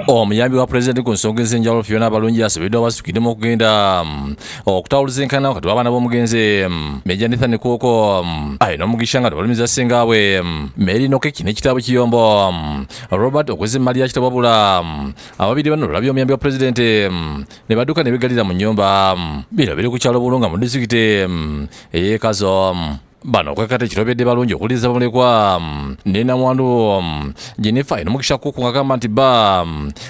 Omuyambi wa President ku nsonga ez'enjawulo Fiona Balungi asabidde abasukiremu okugenda okutawuluza wakati w'abaana b'omugenzi Meja Nathan Kuoko ayina omugisha nga tebalumiza ssengaabwe Mary Nokeki n'ekitabo Kiyombo Robert Okwezi Malia kitabo wabula ababiri bano olabye omuyambi wa President ne badduka ne begalira mu nnyumba bino biri ku kyalo Bulunga mu disitulikiti ey'e Kazo. Bano kwekate kirobedde balungi okuliza bamulekwa Namwandu Jennifer ayina omugisha Kuoko ng'agamba nti bba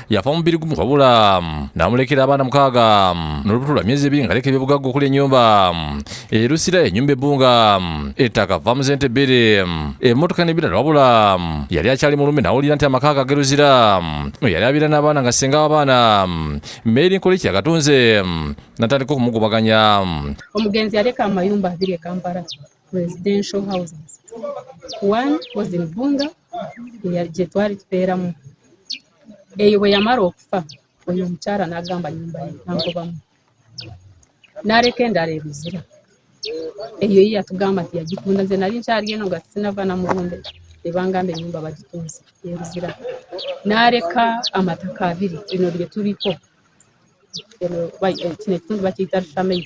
yafa mubiri gumu wabula n'amulekera abaana 6 n'olubuto lwa myezi 2 ng'aleka ebyobugagga okuli ennyumba Lusira ennyumba ebbunga ettaka vaamu zente 2 emmotoka n'ebirala wabula yali akyali mulume n'awulira nti amaka geruzira yali abira n'abaana nga ssenga w'abaana Mary Nkoleki agatunze natandika okumugobaganya. Omugenzi yaleka amayumba 2 e Kampala residential houses. One was in Bunga, gye twali tubeeramu. Eyo bwe yamala okufa oyo omukyala n'agamba nnyumba ye n'angobamu n'aleka endala Luzira. Eyo ye yatugamba nti yagitunda, nze nali nkyali eno nga sinava na mulumbe ebangamba ennyumba bagitunze Luzira. N'aleka amataka 2 bino bye tuliko kino ekitundu bakiyita Shameit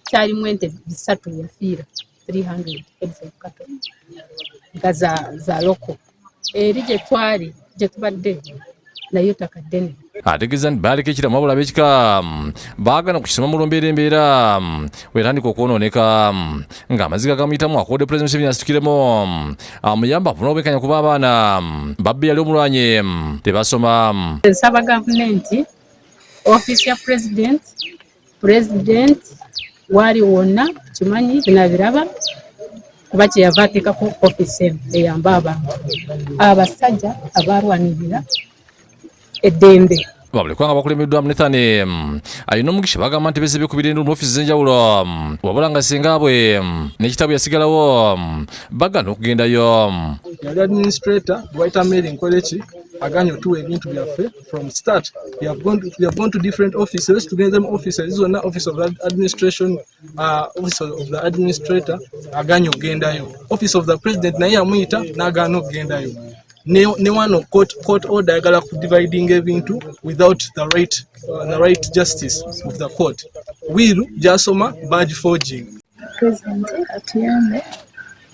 kyalimu ente 3 yafiira 300 heads of cattle nga za loko eri gye tubadde nayo ttaka ddene. Ategeeza nti baaleka ekiramu wabula ab'ekika baagana kukisoma mu lumbeera embeera wetandika okwonooneka ng'amaziga gamuyitamu akoode Pulezidenti Museveni asitukiremu amuyamba afune obwenkanya kuba abaana babbi yali omulwanyi tebasoma. Nsaba gavumenti ofiisi ya President wali wonna kimanyi binabiraba kuba kyeyava ateekako ofiisi eno eyamba abantu abasajja abalwanirira eddembe. Babulekwa nga bakulembeddwa Nathan ayina omugisha bagamba nti bezze bikubira endu mu ofiisi z'enjawulo wabula nga ssengaabwe n'ekitabo yasigalawo bagana okugendayo. Yali administrator Dwight Mary Nkoleki aganya otuwa ebintu byaffe from start. We have gone to different offices to get them offices zonna office of the administration office of the administrator aganya okugendayo. Office of the president naye amuyita n'agaana okugendayo. Ne wano court order yagala ku dividing ebintu without the right justice of the court. Will jasoma badge forging. President atuyambe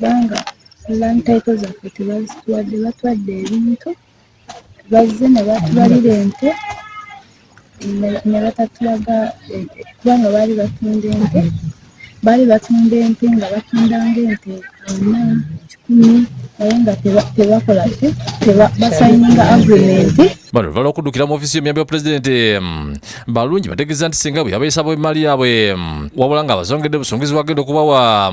banga land titles zaffe tebazituwadde batwadde ebintu bazze ne batubalira ente ne batatulaga kubanga baali batunda ente nga batundanga ente 4 naye nga tebakola basayininga agreement. Bano luvala okuddukira mu ofiisi y'omuyambi wa Pulezidenti Balungi bategeeza nti singa bwe yabayisa b'emmaali yaabwe wabula nga abazongedde busongezi bwagenda okubawa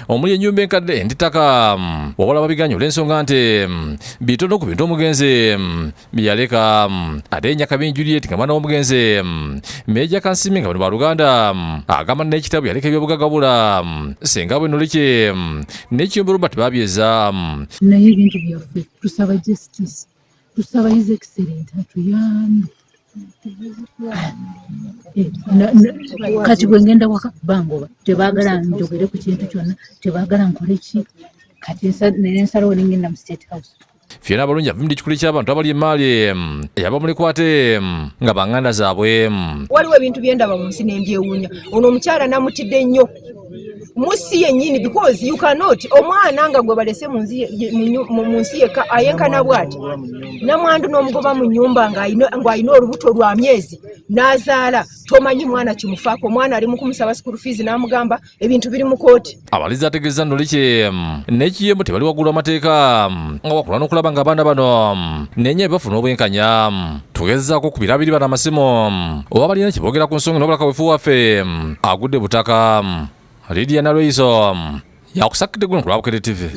omuli ennyumba enkadde entitaka wabula babiganya olw'ensonga nti bitono ku bintu omugenzi bye yaleka. Ate Nyakabingi Juliet nga mwana w'omugenzi Meja Kansimi nga bano baluganda agamba n'ekitabo yaleka ebyobugagga wabula ssengaabwe Noleki n'ekiyombo Robert babyeza. Naye ebintu byaffe tusaba justice, tusaba his excellent atuyambe. Kati bwe ngenda waka bangoba tebaagala njogere ku kintu kyonna, tebaagala nkole ki, kati nsalawo ne ngenda mu State House. Fiona Balungi avumiridde ekikuli ky'abantu abali emmaali eyabamulekwa ate nga baŋŋanda zaabwe. Waliwo ebintu byendaba mu nsi n'embyewuunya. Ono omukyala namutidde nnyo musi yennyini because you cannot omwana nga gwe balese mu nsi yekka ayenkana bw'ati Namwandu n'omugoba mu nnyumba ng'ayina olubuto lwa myezi n'azaala tomanyi mwana kimufaako. Omwana ali mu kumusaba school fees n'amugamba ebintu biri mu kooti. Abaliza ategeeza Noleki n'ekiyembo tebali waggulu amateeka nga wakulwa n'okulaba nga abaana bano nenye bafuna obwenkanya. Tugezzaako ku birabiri bano amasimu oba balina kiboogera ku nsonga n'obulaka bwefu waffe agudde butaka. Lydia Nalweyiso yakusakidde guno ku Lwabukere TV.